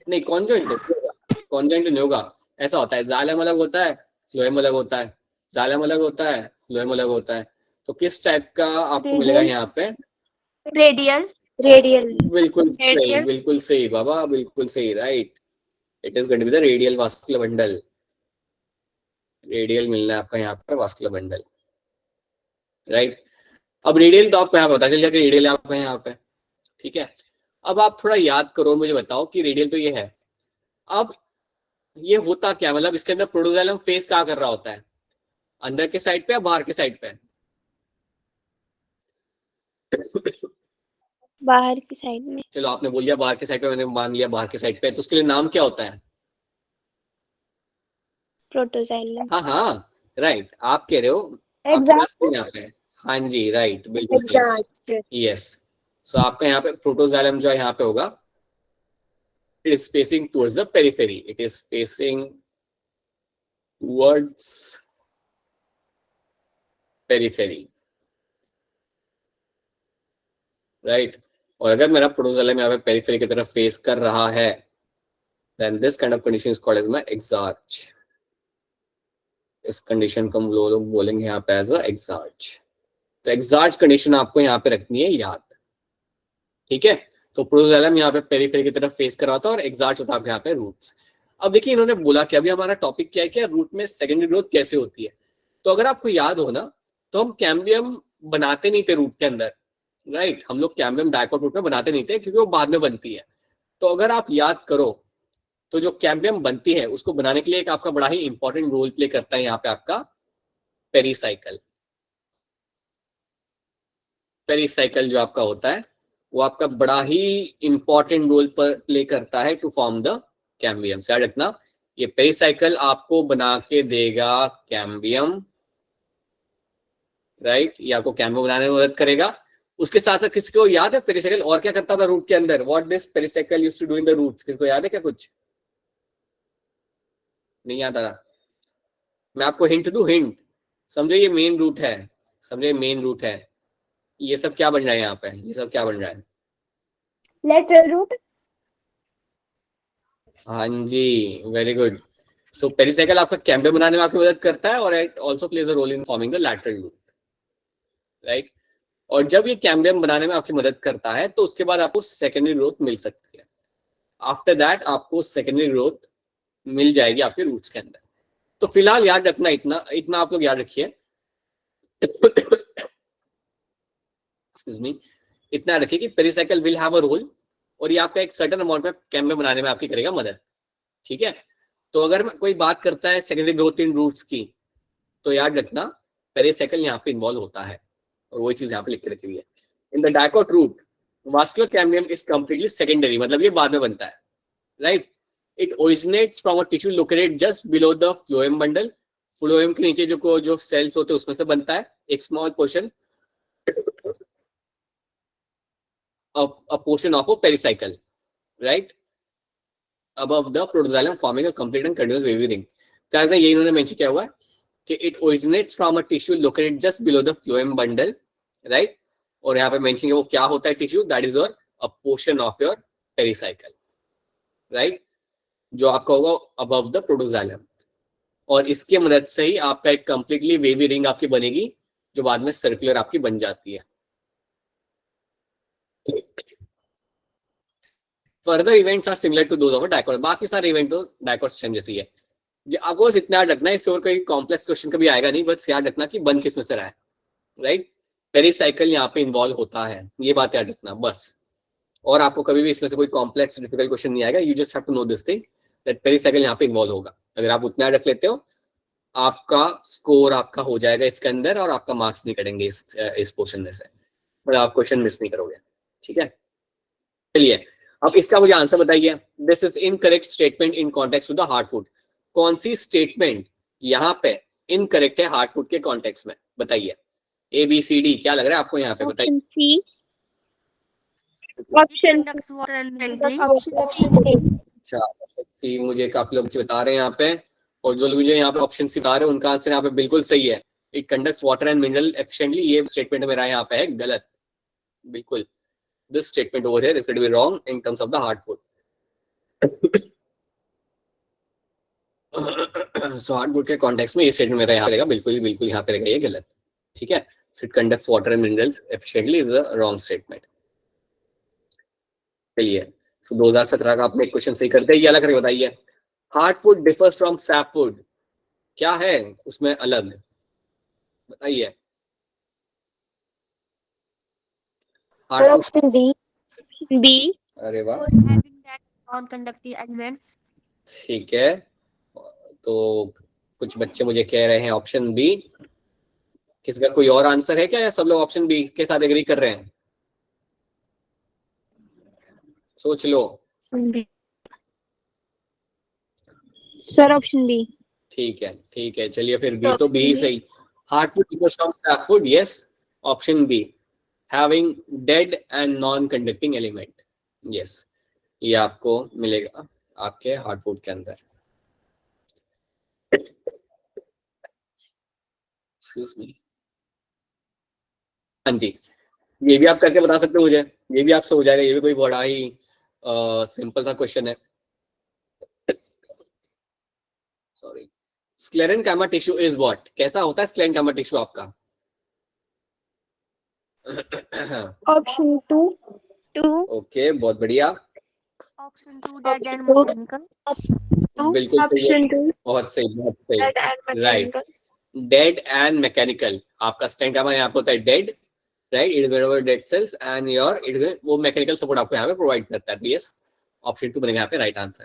नहीं, कॉन्जॉइंट नहीं होगा, ऐसा होता है, जाइलम अलग होता है, फ्लोएम अलग होता है, जाइलम अलग होता है, फ्लोएम अलग होता है। तो किस टाइप का आपको मिलेगा यहाँ पे? रेडियल, रेडियल, बिल्कुल सही, बिल्कुल सही बाबा, बिल्कुल सही, right. It is going to be the radial vascular bundle, radial मिलना है आपका यहाँ पे वास्कुलर बंडल, राइट। अब रेडियल तो आपको यहाँ पता चल जाएगा, रेडियल आपका यहाँ पे, ठीक है। अब आप थोड़ा याद करो, मुझे बताओ कि रेडियल तो ये है, अब ये होता क्या, मतलब इसके अंदर प्रोटोजाइलम फेस क्या कर रहा होता है, अंदर के साइड पे या बाहर के साइड पे? बाहर की साइड में। चलो, आपने बोल दिया बाहर के साइड पे, मैंने मान लिया बाहर के साइड पे, तो उसके लिए नाम क्या होता है? प्रोटोजाइलम। हाँ हाँ, राइट, आप कह रहे हो, आपके बात सही यहाँ पे, हाँ जी, राइट, बिल्कुल सही, यस। सो आपका यहाँ पे प्रोटोजाइलम जो है यहाँ पे होगा, it is facing towards the periphery, it is facing towards periphery, right। और अगर मेरा प्रोटोजाइलम यहाँ पे पेरिफेरी की तरफ फेस कर रहा है, then this kind of condition is called as my exarch, इस कंडीशन को हम लोग बोलेंगे यहाँ पे एज अ एक्सार्च। तो एक्सार्च कंडीशन आपको यहाँ पे रखनी है याद, ठीक है। तो प्रोटोजाइलम यहाँ पे पेरिफेरी की तरफ फेस कर रहा था और एक्सार्च होता है यहाँ पे रूट्स। अब देखिए, इन्होंने बोला कि अभी हमारा टॉपिक क्या है, क्या रूट में सेकेंडरी ग्रोथ कैसे होती है। तो अगर आपको याद हो ना, तो हम कैम्बियम बनाते नहीं थे रूट के अंदर, राइट, हम लोग कैम्बियम डाइकोट रूट में बनाते नहीं थे, क्योंकि वो बाद में बनती है। तो अगर आप याद करो, तो जो कैम्बियम बनती है उसको बनाने के लिए एक आपका बड़ा ही इंपॉर्टेंट रोल प्ले करता है यहाँ पे आपका पेरीसाइकिल। पेरीसाइकिल जो आपका होता है, वो आपका बड़ा ही इंपॉर्टेंट रोल प्ले करता है टू फॉर्म द कैम्बियम। याद रखना, ये पेरीसाइकिल आपको बना के देगा कैम्बियम, राइट, ये आपको कैम्बियम बनाने में मदद करेगा। उसके साथ साथ किसको याद है पेरिसाइकिल और क्या करता था रूट के अंदर? What this pericycle used to do in the roots? किसको याद है क्या? कुछ नहीं याद आ रहा? मैं आपको हिंट दूं, हिंट समझो ये मेन रूट है, समझो ये मेन रूट है। ये सब क्या बन रहा है यहाँ पे? ये सब क्या बन रहा है? Lateral root. हाँ जी, वेरी गुड। सो पेरिसाइकिल आपका कैम्बियम बनाने में आपकी मदद करता है और it also plays a role in forming the lateral root, right. और जब ये कैम्बियम बनाने में आपकी मदद करता है तो उसके बाद आपको सेकेंडरी ग्रोथ मिल सकती है। आफ्टर दैट आपको सेकेंडरी ग्रोथ मिल जाएगी आपके रूट्स के अंदर। तो फिलहाल याद रखना, इतना इतना आप लोग याद रखिए एक्सक्यूज मी, इतना रखिए कि pericycle will have a role और ये आपका एक सर्टेन अमाउंट में कैम्बियम बनाने में आपकी करेगा मदद, ठीक है। तो अगर कोई बात करता है सेकेंडरी ग्रोथ इन रूट्स की, तो याद रखना पेरिसाइकिल यहाँ पे इन्वॉल्व होता है और वही चीज यहाँ पे लिख के रखी हुई है। In the dicot root vascular cambium is completely secondary, मतलब ये बाद में बनता है, right. It originates from a tissue located just below the phloem bundle. Phloem के नीचे जो सेल्स होते हैं उसमें से बनता है एक small portion, a portion of a pericycle, right, above the protoxylem forming a complete and continuous wavy ring। तो ये इन्होंने मेंशन किया हुआ है कि it originates from a tissue located just below the phloem bundle, right। और यहाँ पे मेंशन है वो क्या होता है tissue, that is your a portion of your pericycle, right, जो आपका होगा above the protoxylem। और इसके मदद से ही आपका एक कंप्लीटली वेवी रिंग आपकी बनेगी जो बाद में सर्कुलर आपकी बन जाती है। Further events are similar to those of a dicot, बाकी सारे इवेंट तो डायकोट सिस्टम जैसी है। आपको बस इतना याद रखना है, इसके ऊपर कोई कॉम्प्लेक्स क्वेश्चन कभी आएगा नहीं, बस याद रखना कि बन किस में से रहा है, राइट। पेरिसाइकिल यहाँ पे इन्वॉल्व होता है, ये बात याद रखना बस। और आपको कभी भी इसमें से कोई कॉम्प्लेक्स डिफिकल्ट क्वेश्चन नहीं आएगा, you just have to know this thing that pericycle यहाँ पे इन्वॉल्व होगा। अगर आप उतना रख लेते हो आपका स्कोर आपका हो जाएगा इसके अंदर और आपका मार्क्स नहीं कटेंगे इस पोर्शन में से, मतलब आप क्वेश्चन मिस नहीं करोगे, ठीक है। चलिए अब इसका मुझे आंसर बताइए। This is incorrect statement in context to the heart food. कौन सी स्टेटमेंट यहाँ पे इनकरेक्ट है हार्ट फूड के कॉन्टेक्स्ट में? बताइए, ए बी सी डी क्या लग रहा है आपको यहाँ पे? बताइए। Option C. ऑप्शन अच्छा, सी मुझे काफी लोग बता रहे हैं यहाँ पे, और जो लोग मुझे यहाँ पे ऑप्शन सी बता रहे हैं उनका आंसर यहाँ पे बिल्कुल सही है। It conducts water and mineral efficiently. ये स्टेटमेंट मेरा यहाँ पे है गलत, बिल्कुल। This statement over here is going to be wrong in terms of the heart food. So heart food के कॉन्टेक्स्ट में ये स्टेटमेंट मेरा यहाँ पे रहेगा बिल्कुल यहाँ पे रहेगा ये गलत, ठीक है। It conducts water and minerals efficiently is the wrong statement. चलिए, सो 2017 का आपने एक क्वेश्चन सही करते हैं, ये अलग करके बताइए। Heart food differs from sap food, क्या है उसमें अलग? बताइए। Option B. बी। अरे वाह, having that non-conductive elements। ठीक है, तो कुछ बच्चे मुझे कह रहे हैं ऑप्शन बी। किसी का कोई और आंसर है क्या, या सब लोग ऑप्शन बी के साथ एग्री कर रहे हैं? सोच लो। Sir option B. ठीक है, चलिए फिर बी तो बी ही सही। Heart food differs from sap food, yes, option B, having dead and non conducting element, yes, ये आपको मिलेगा आपके हार्ट फूड के अंदर। एक्सक्यूज मी, हाँ जी, ये भी आप करके बता सकते हो मुझे, ये भी आपसे हो जाएगा, ये भी कोई बड़ा ही सिंपल सा क्वेश्चन है। Sorry, sclerenchyma tissue is what? कैसा होता है स्क्लेरेनकाइमा टिश्यू आपका? Option two. ओके, बहुत बढ़िया, Option 2 dead and mechanical। बिल्कुल सही है, ऑप्शन टू। बहुत सही, राइट। डेड एंड मैकेनिकल, आपका स्क्लेरेनकाइमा यहाँ पे होता है dead, right, it is made over dead cells and your it वो मैकेनिकल सपोर्ट आपको यहाँ पे प्रोवाइड करता है। यस, ऑप्शन 2 बनेगा यहाँ पे राइट आंसर।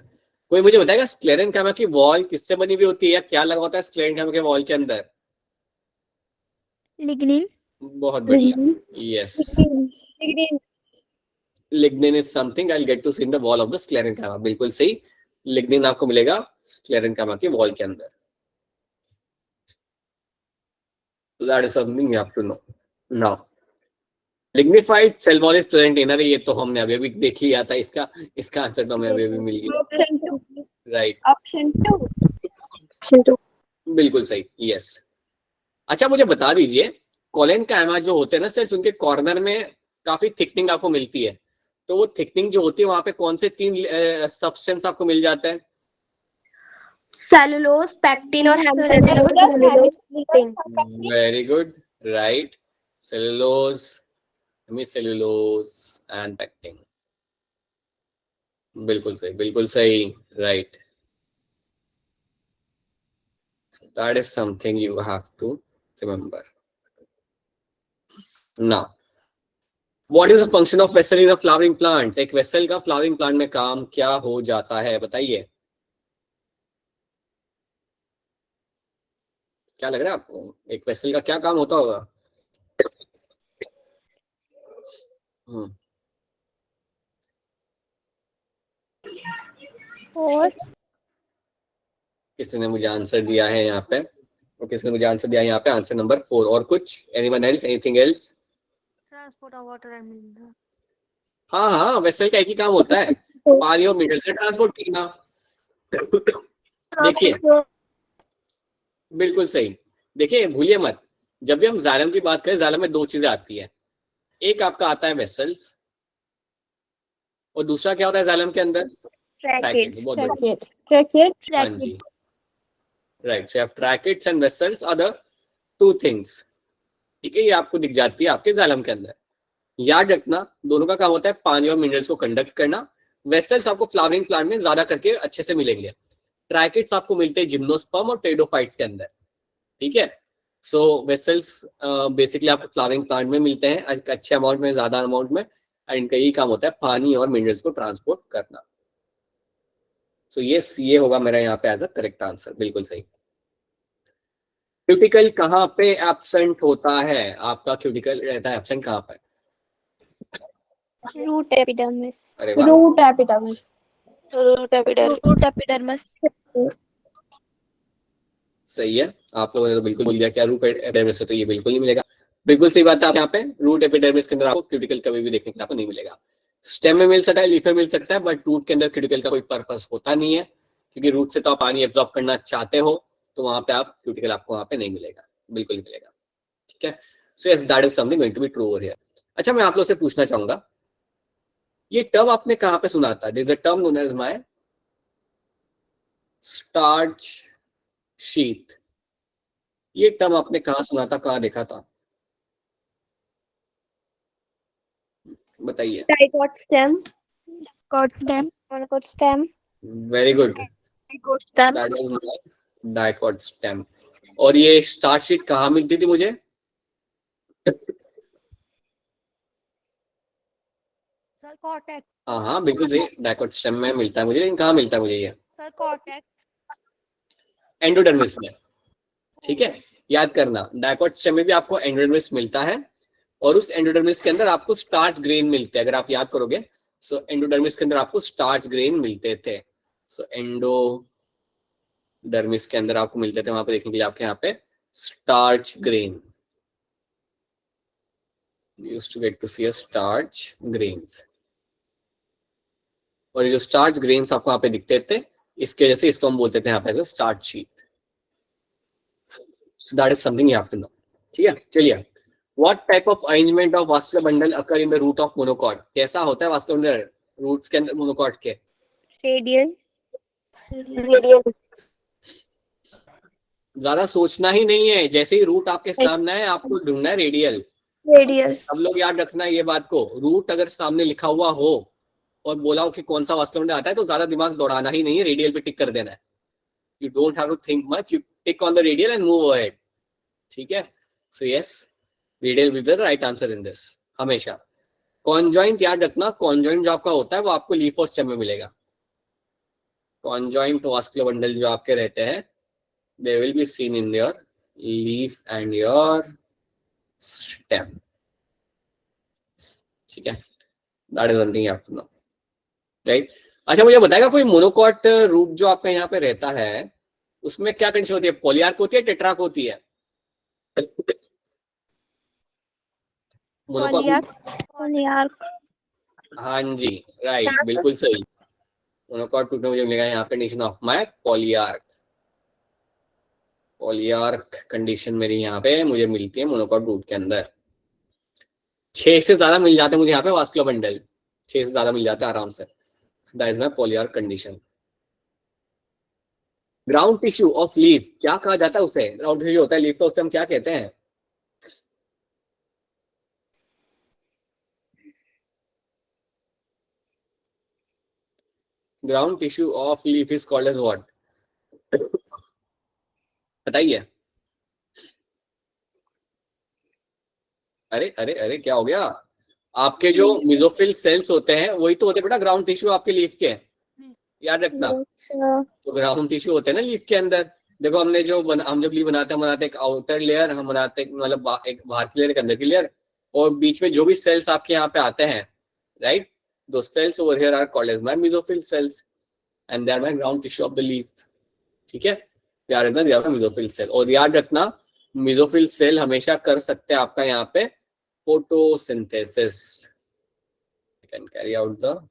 कोई मुझे बताएगा स्क्लेरेनकाइमा की वॉल किससे बनी हुई होती है, क्या लगा होता है स्क्लेरेनकाइमा के वॉल के अंदर? लिग्निन। बहुत बढ़िया, yes, lignin is something I will get to see in the wall of the sclerenchyma, बिल्कुल सही, लिग्निन आपको मिलेगा स्क्लेरेनकाइमा के वॉल के अंदर। That is something you have to know now. Lignified cell wall is present in, अरे ये तो हमने अभी अभी देख लिया था, इसका आंसर तो हमें अभी अभी मिल गया। Option 2, right, option 2, option 2। बिल्कुल सही, यस। अच्छा मुझे बता दीजिए, कोलेनकाइमा जो होते हैं ना सेल्स, उनके कॉर्नर में काफी थिकनिंग आपको मिलती है, तो वो थिकनिंग जो होती है वहां पे कौन से 3 सब्सटेंस आपको मिल जाता है? सेलुलोज, पेक्टिन और hemicellulose. Very good, right, cellulose, hemicellulose and pectin, बिल्कुल सही, बिल्कुल सही, right. That is something you have to remember. Now, what is the function of vessel in a flowering plant? एक वेसल का फ्लावरिंग प्लांट में काम क्या हो जाता है, बताइए। क्या लग रहा है आपको, एक वेसल का क्या काम होता होगा? और किसी ने मुझे आंसर दिया है यहाँ पे, और किसी ने मुझे आंसर दिया है यहाँ पे, आंसर नंबर 4। और कुछ, anyone else, anything else? Transport of water and mineral. हाँ हाँ, वेसल का एक ही काम होता है, पानी और मिनरल से ट्रांसपोर्ट करना। देखिए, बिल्कुल सही। देखिए भूलिए मत, जब भी हम जाइलम की बात करें, जाइलम में 2 चीजें आती है, एक आपका आता है वेसल्स, और दूसरा क्या होता है जाइलम के अंदर? ट्रैकेट्स। बहुत बढ़िया, हाँ जी, right. So tracheids and vessels are the 2 things, ठीक है, ये आपको दिख जाती है आपके जाइलम के अंदर। याद रखना, दोनों का काम होता है पानी और मिनरल्स को कंडक्ट करना। वेसल्स आपको फ्लावरिंग प्लांट में ज्यादा करके अच्छे से मिलेंगे, ट्रैकेट्स आपको मिलते हैं जिम्नोस्पर्म और टेरिडोफाइट्स के अंदर, ठीक है। सो वेसल्स बेसिकली आपको फ्लावरिंग प्लांट में मिलते हैं अच्छे अमाउंट में, ज्यादा अमाउंट में, और इनका यही काम होता है पानी और मिनरल्स को ट्रांसपोर्ट करना। सो यस, ये होगा मेरा यहाँ पे एज अ करेक्ट आंसर, बिल्कुल सही। क्यूटिकल कहाँ पे एब्सेंट होता है आपका? क्यूटिकल रहता है एब्सेंट कहाँ पे? रूट एपिडर्मिस, अरे वाह, root epidermis, root epidermis. Root epidermis. सही है, आप लोगों ने तो बिल्कुल बोल दिया क्या रूट एपिडर्मिस से, तो ये बिल्कुल नहीं मिलेगा। बिल्कुल सही बात है, आप यहाँ पे रूट एपिडर्मिस के अंदर आपको क्यूटिकल कभी भी देखने को आपको नहीं मिलेगा। स्टेम में मिल सकता है, लीफ में मिल सकता है, बट रूट के अंदर क्यूटिकल का कोई पर्पस होता नहीं है, क्योंकि रूट से तो आप पानी एब्जॉर्ब करना चाहते हो, तो वहां पे आप क्यूटिकल आपको वहां पे नहीं मिलेगा, बिल्कुल नहीं मिलेगा, ठीक है। So yes, that is something going to be true over here. अच्छा मैं आप लोगों से पूछना चाहूंगा, ये टर्म आपने कहाँ पे सुना था? There is a term known as my starch sheet, ये टर्म आपने कहाँ सुना था, कहाँ देखा था, बताइए। Dicot stem, cot stem, monocot stem, very good, dicot stem. That was my dicot stem. और ये स्टार्च शीट कहाँ मिलती थी मुझे? Sir, cortex. हाँ बिल्कुल सही, डाइकॉट स्टेम में मिलता है मुझे, लेकिन कहाँ मिलता है मुझे ये? Sir, cortex. एंडोडर्मिस में, ठीक है। याद करना, डाइकॉट स्टेम में भी आपको एंडोडर्मिस मिलता है, और उस एंडोडर्मिस के अंदर आपको स्टार्च ग्रेन मिलते हैं, अगर आप याद करोगे। सो एंडोडर्मिस के अंदर आपको स्टार्च ग्रेन मिलते थे। सो एंडोडर्मिस के अंदर आपको मिलते थे, वहां पे देखने के लिए आपके यहाँ पे starch grain, used to get to see a starch grains, और ये जो स्टार्च ग्रेन्स आपको यहाँ पे दिखते थे, इसके वजह से इसको हम बोलते थे यहाँ पे starch sheet. That is something you have to know, ठीक है। चलिए, what type of arrangement of vascular bundle occur in the root of monocot? कैसा होता है वास्कुलर बंडल रूट्स के अंदर मोनोकॉट के? रेडियल, ज्यादा सोचना ही नहीं है, जैसे ही रूट आपके सामने है आपको ढूंढना है रेडियल। रेडियल, सब लोग याद रखना ये बात को, रूट अगर सामने लिखा हुआ हो और बोला हो कि कौन सा वास्कुलर बंडल आता है, तो ज्यादा दिमाग दौड़ाना ही नहीं है, रेडियल पे टिक कर देना है। You don't have to think much, you tick on the radial and move ahead, ठीक है। So yes, radial with the right answer in this हमेशा। कॉन्जॉइंट याद रखना, कॉन्जॉइंट जो आपका होता है वो आपको लीफ और स्टेम में मिलेगा। कॉन्जॉइंट वास्कुलर बंडल जो आपके रहते हैं, they will be seen in your leaf and your stem, ठीक है। that is one thing you have to know, right? अच्छा मुझे बताएगा कोई मोनोकॉट रूट जो आपका यहाँ पे रहता है, उसमें क्या कंडीशन होती है? पॉलीआर्क होती है, टेट्रार्क होती है? Polyarch. हाँ जी, राइट, बिल्कुल सही। मोनोकॉट टूट में मुझे मिलेगा यहाँ condition of my polyarch. Polyarch condition मेरी यहाँ पे मुझे मिलती है मोनोकॉट रूट के अंदर। 6 से ज्यादा मिल जाते हैं मुझे यहाँ पे वास्कुलर बंडल, 6 से ज्यादा मिल जाते हैं आराम से। That is my polyarch condition. Ground tissue of leaf क्या कहा जाता है उसे? ग्राउंड टिश्यू होता है लीफ का, उसे हम क्या कहते हैं? Ground tissue of leaf is called as what? बताइए। अरे अरे अरे क्या हो गया? आपके जो मिजोफिल सेल्स होते हैं वही तो होते हैं बेटा ग्राउंड टिश्यू आपके लीफ के, याद रखना। तो ग्राउंड टिश्यू होते हैं ना लीफ के अंदर। देखो हमने जो हम जब लीफ बनाते हैं, हम बनाते हैं एक आउटर लेयर, हम बनाते हैं मतलब एक बाहर की लेयर, एक अंदर की लेयर, और बीच में जो भी सेल्स आपके यहाँ पे आते हैं, राइट, दो cells over here are called as my mesophyll cells and they are my ground tissue of the leaf. ठीक है, याद रखना they are my mesophyll cell. और याद रखना मिजोफिल सेल हमेशा कर सकते हैं आपका यहाँ पे photosynthesis, can carry out the.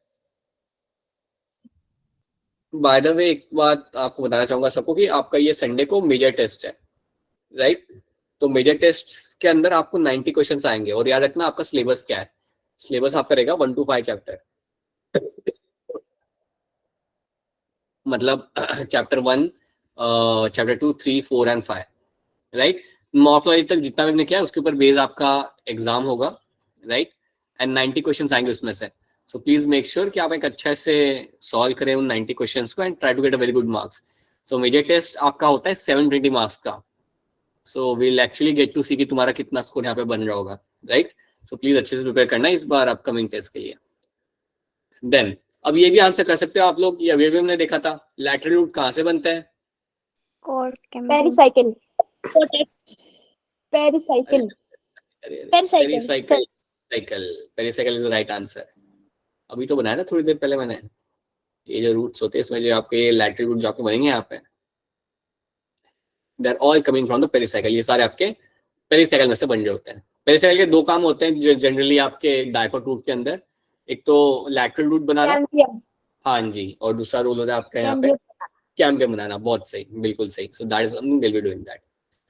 By the way एक बात आपको बताना चाहूंगा सबको कि आपका ये संडे को मेजर टेस्ट है, राइट? तो मेजर टेस्ट के अंदर आपको 90 क्वेश्चंस आएंगे। और याद रखना आपका सिलेबस क्या है। सिलेबस आपका रहेगा 1 to 5 चैप्टर, मतलब chapter 1, chapter 2, 3, 4 and 5, right? Morphology तक जितना भी हमने किया उसके ऊपर बेस आपका एग्जाम होगा, राइट? एंड 90 क्वेश्चंस आएंगे उसमें से। सो प्लीज मेक श्योर कि आप एक अच्छे से सॉल्व करें उन 90 क्वेश्चंस को and try to get a very good marks. So major test आपका होता है 720 मार्क्स का। So we'll actually get to see कि तुम्हारा कितना स्कोर यहाँ पे बन रहा होगा, राइट? सो प्लीज अच्छे से प्रिपेयर करना इस बार अपकमिंग टेस्ट के लिए। देन अब ये भी आंसर कर सकते हो आप लोग, ये भी हमने देखा था, लैटरल रूट कहाँ से बनता है? Pericycle. Pericycle. Pericycle, pericycle is the right answer. अभी तो बनाया ना थोड़ी देर पहले मैंने। ये जो रूट्स होते हैं इसमें जो आपके लैटरल रूट जो आपके बनेंगे यहाँ पे, they are all coming from the pericycle. ये सारे आपके पेरिसाइकिल में से बन रहे होते हैं। पेरिसाइकिल के दो काम होते हैं जो जनरली आपके डायकोट रूट के अंदर, एक तो लैटरल रूट बनाना, हाँ जी, और दूसरा रोल होता है आपका यहाँ पे कैम्बियम बनाना। बहुत सही, बिल्कुल सही। सो that is something they will be doing that.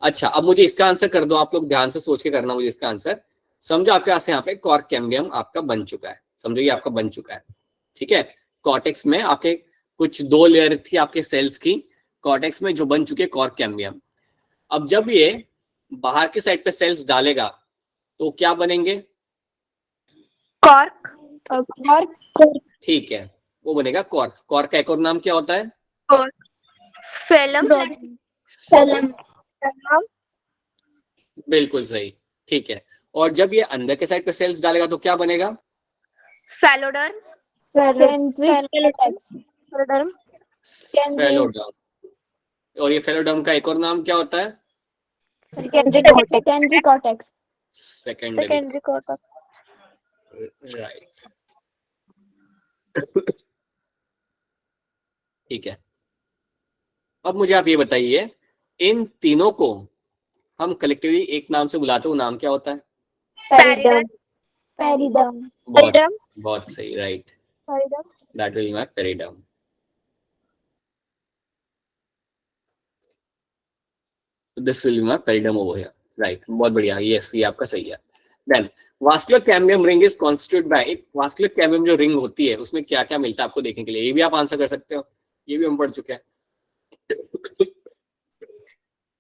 अच्छा, अब मुझे इसका आंसर कर दो आप लोग, ध्यान से सोच के करना मुझे इसका आंसर। समझो आपके पास यहाँ पे कॉर्क कैम्बियम आपका बन चुका है, समझो ये आपका बन चुका है, ठीक है? कॉर्टेक्स में आपके कुछ 2 लेयर थी आपके सेल्स की, कॉर्टेक्स में जो बन चुके कॉर्क कैम्बियम। अब जब ये बाहर की साइड पे सेल्स डालेगा तो क्या बनेंगे? Cork. ठीक है, वो बनेगा कॉर्क। कॉर्क का एक और नाम क्या होता है? Phellum. बिल्कुल सही, ठीक है। और जब ये अंदर के साइड पे सेल्स डालेगा तो क्या बनेगा? Phallodern. फेलोडर्म। और ये फेलोडर्म का एक और नाम क्या होता है? Secondary cortex. Secondary, cortex. Right, ठीक है। अब मुझे आप ये बताइए, इन तीनों को हम कलेक्टिवली एक नाम से बुलाते हैं, वो नाम क्या होता है? Peridum. बहुत सही, right, that will be my periderm. This will be my periderm over here, right, बहुत बढ़िया, यस ये आपका सही है। Then vascular cambium ring is constitute by, एक वास्कुलर कैम्बियम जो रिंग होती है उसमें क्या क्या मिलता है आपको देखने के लिए, ये भी आप आंसर कर सकते हो, ये भी हम पढ़ चुके हैं।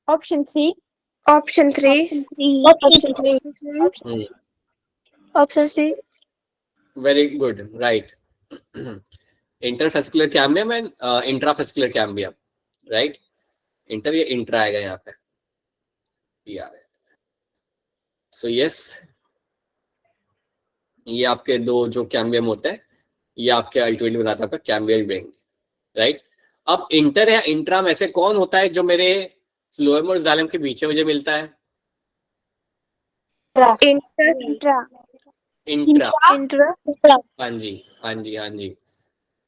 Option 3. Option 3. Option C. Very good, right. Interfascicular cambium and intrafascicular cambium, right? Inter ये इंट्रा आएगा यहाँ पे, सो यस, ये आपके दो जो कैम्बियम होते हैं ये आपके अल्टीमेटली बनाता है आपका कैम्बियम रिंग, राइट? अब इंटर या इंट्रा में से कौन होता है जो मेरे फ्लोएम और जाइलम के बीच में मुझे मिलता है? इंट्रा। हाँ जी, हाँ जी, हाँ जी,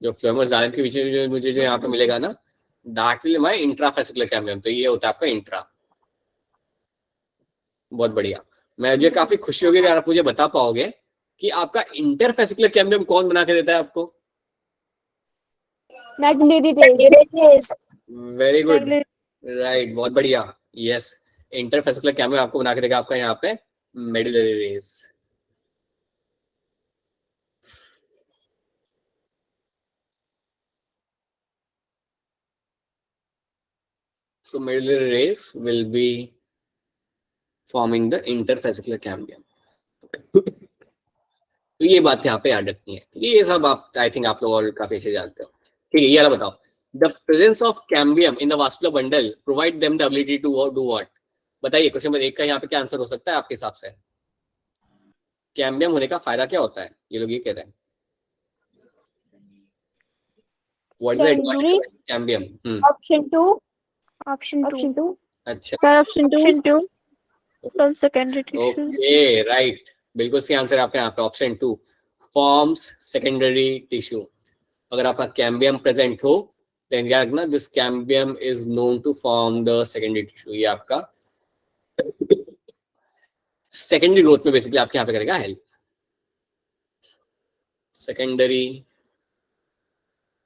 जो फ्लोएम और जाइलम के बीच में जो मुझे जो यहाँ पे मिलेगा ना, दैट विल माय इंट्राफेस्कुलर कैम्बियम। तो ये होता है आपका इंट्रा। बहुत बढ़िया। मुझे काफी खुशी होगी अगर आप मुझे बता पाओगे कि आपका इंटरफेसिकुलर कैम्बियम कौन बना के देता है आपको। Magnetic rays. Very good, right, बहुत बढ़िया। यस, इंटरफेसिकुलर कैम्बियम आपको बना के देगा आपका यहाँ पे medullary race. So medullary rays will be forming the interfascicular cambium. तो ये बात यहाँ पे याद रखनी है, ठीक है। ये सब आप आई थिंक आप लोग और काफी अच्छे जानते हो, ठीक है। ये वाला बताओ, the presence of cambium in the vascular bundle provide them the ability to do what. बताइए, क्वेश्चन नंबर 1 का यहाँ पे क्या आंसर हो सकता है आपके हिसाब से। कैम्बियम होने का फायदा क्या होता है, ये लोग ये कह रहे हैं। What is the advantage of cambium? Option 2। अच्छा, sir option 2 from secondary tissues. Okay, right, बिल्कुल सही आंसर है आपका यहाँ पे ऑप्शन 2, फॉर्म्स सेकेंडरी टिश्यू। अगर आपका कैम्बियम प्रेजेंट हो देन क्या रखना, this cambium is known to form the secondary tissue. ये आपका सेकेंडरी ग्रोथ में बेसिकली आपके यहाँ पे करेगा हेल्प। सेकेंडरी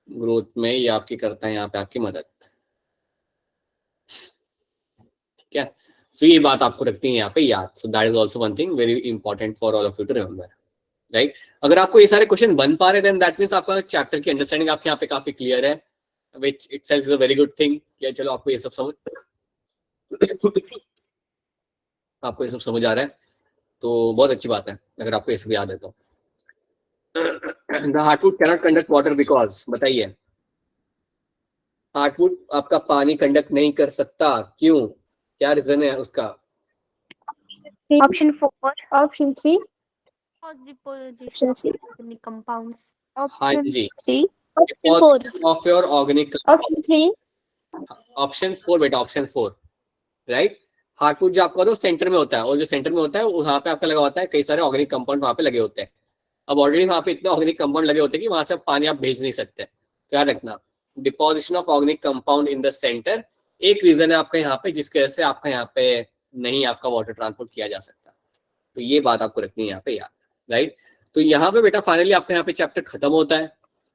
ग्रोथ में ये आपकी करता है यहाँ पे आपकी मदद, ठीक है। सो ये बात आपको रखती है यहाँ पे याद। So that is also one thing very important for all of you to remember, right. अगर आपको ये सारे क्वेश्चन बन पा रहे देन दैट मींस आपका चैप्टर की अंडरस्टैंडिंग आपके यहाँ पे काफी क्लियर है, which itself is a very good thing. क्या चलो आपको ये सब समझ आपको ये सब समझ आ रहा है तो बहुत अच्छी बात है, अगर आपको ये सब याद है तो। The heartwood cannot conduct water because, बताइए हार्टवुड आपका पानी कंडक्ट नहीं कर सकता, क्यों, क्या रीजन है उसका? Option 4। Option 3। Position of the compounds. हाँ जी, option 4। Of your organic, option 3। Option 4 बेटा, ऑप्शन 4, राइट। हार्टवुड जो आपका सेंटर में होता है, और जो सेंटर में होता है वहां पे आपका लगा होता है कई सारे ऑर्गेनिक कंपाउंड वहां पे लगे होते हैं। अब ऑलरेडी वहां पे इतने ऑर्गेनिक कंपाउंड लगे होते हैं कि वहां से पानी आप भेज नहीं सकते। तो याद रखना, deposition of organic compound in the centre एक रीजन है आपका यहाँ पे जिसकी वजह से आपका यहाँ पे नहीं आपका वाटर ट्रांसपोर्ट किया जा सकता। तो ये बात आपको रखनी है यहाँ पे याद, राइट। तो यहाँ पे बेटा फाइनली आपका यहाँ पे चैप्टर खत्म होता है।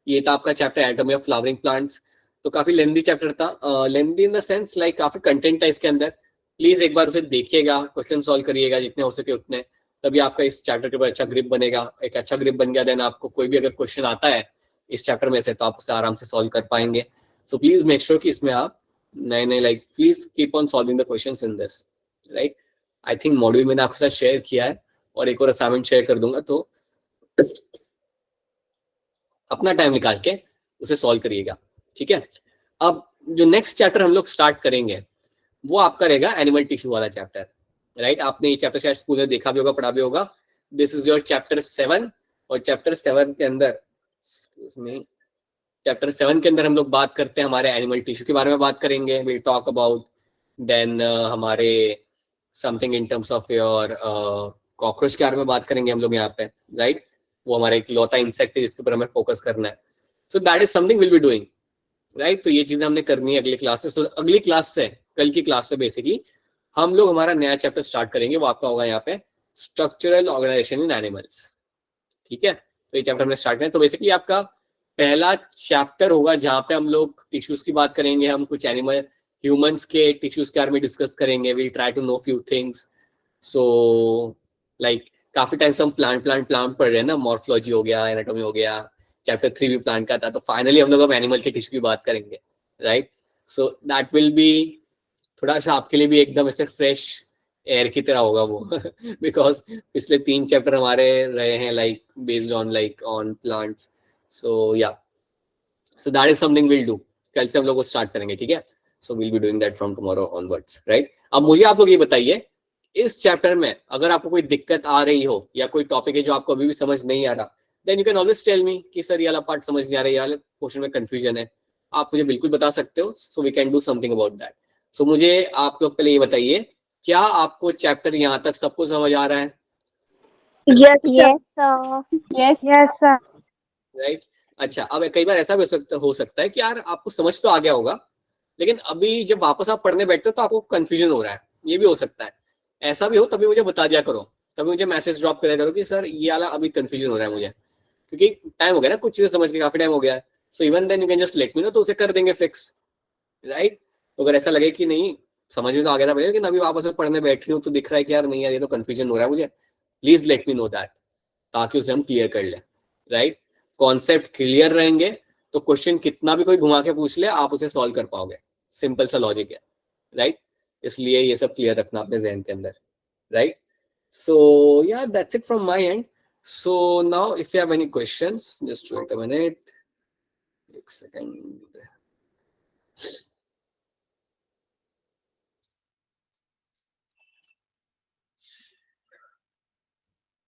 ये था आपका chapter anatomy of flowering plants. तो काफी लेंथी चैप्टर था, lengthy in the sense like काफी कंटेंट था इसके अंदर। प्लीज एक बार उसे देखिएगा, क्वेश्चन सॉल्व करिएगा जितने हो सके उतने, तभी आपका इस चैप्टर के ऊपर अच्छा ग्रिप बनेगा। एक अच्छा ग्रिप बन गया देन आपको कोई भी अगर क्वेश्चन आता है इस चैप्टर में से तो आप उसे आराम से सॉल्व कर पाएंगे। सो प्लीज मेक श्योर कि इसमें आप नए like please keep on solving the questions in this, right. I think module मैंने आपके साथ शेयर किया है और एक और असाइनमेंट शेयर कर दूंगा, तो अपना टाइम निकाल के उसे सॉल्व करिएगा, ठीक है। अब जो नेक्स्ट चैप्टर हम लोग स्टार्ट करेंगे वो आपका रहेगा एनिमल टिश्यू वाला चैप्टर, राइट। आपने ये चैप्टर शायद स्कूल में देखा भी होगा, पढ़ा भी होगा। दिस इज योर चैप्टर 7 और चैप्टर 7 के अंदर हम लोग बात करते हैं हमारे एनिमल टिश्यू के बारे में बात करेंगे। विल टॉक अबाउट देन हमारे something in terms of your cockroach के बारे में बात करेंगे हम लोग यहाँ पे, राइट। वो हमारा एक लौता इंसेक्ट है जिसके ऊपर हमें फोकस करना है। सो that is something will be doing, right. तो ये चीजें हमने करनी है अगली क्लास से। सो अगली क्लास से, कल की क्लास से बेसिकली हम लोग हमारा नया चैप्टर स्टार्ट करेंगे। वो आपका होगा यहाँ पे स्ट्रक्चरल ऑर्गेनाइजेशन इन एनिमल्स, ठीक है। तो ये चैप्टर हमने स्टार्ट करें। तो बेसिकली आपका पहला चैप्टर होगा जहाँ पे हम लोग टिश्यूज की बात करेंगे। हम कुछ एनिमल ह्यूमंस के टिश्यूज के बारे में डिस्कस करेंगे। We try to know few things. So like काफी टाइम से हम प्लांट पढ़ रहे हैं ना, मॉर्फोलॉजी हो गया, एनाटॉमी हो गया, चैप्टर 3 भी प्लांट का था। तो फाइनली हम लोग अब एनिमल के टिश्यू की बात करेंगे, right. So that will B थोड़ा सा आपके लिए भी एकदम ऐसे फ्रेश एयर की तरह होगा वो बिकॉज पिछले 3 चैप्टर हमारे रहे हैं like based on on plants. So yeah, so that is something will do. कल से हम लोग वो स्टार्ट करेंगे, ठीक है। So will be doing that from tomorrow onwards, right. अब मुझे आप लोग ये बताइए, इस चैप्टर में अगर आपको कोई दिक्कत आ रही हो या कोई टॉपिक है जो आपको अभी भी समझ नहीं आ रहा, then you can always tell me कि सर ये वाला पार्ट समझ नहीं आ रहा है, ये वाला क्वेश्चन में कंफ्यूजन है। आप मुझे बिल्कुल बता सकते हो। So we can do something about that. So मुझे आप लोग पहले ये बताइए, क्या आपको चैप्टर यहाँ तक सबको समझ आ रहा है? Yes sir. राइट। अच्छा, अब कई बार ऐसा भी हो सकता है कि यार आपको समझ तो आ गया होगा लेकिन अभी जब वापस आप पढ़ने बैठते हो तो आपको कंफ्यूजन हो रहा है, ये भी हो सकता है। ऐसा भी हो तभी मुझे बता दिया करो, तभी मुझे मैसेज ड्रॉप करा करो कि सर ये वाला अभी कंफ्यूजन हो रहा है मुझे, क्योंकि टाइम हो गया ना, कुछ चीजें समझ के काफी टाइम हो गया है. So even then you can just let me know, तो उसे कर देंगे फिक्स, राइट. तो अगर ऐसा लगे कि नहीं समझ में तो आ गया था भैया, लेकिन अभी वापस में पढ़ने बैठ रही हूँ तो दिख रहा है कि यार नहीं यार ये तो कंफ्यूजन हो रहा है मुझे, please let me know that, ताकि उसे हम क्लियर कर लें, राइट. कॉन्सेप्ट क्लियर रहेंगे तो क्वेश्चन कितना भी कोई घुमा के पूछ ले आप उसे सॉल्व कर पाओगे. सिंपल सा लॉजिक है, राइट. इसलिए ये सब क्लियर रखना अपने जहन के अंदर, right. So yeah, that's it from my end. So now if you have any questions, just wait a minute. 1 second.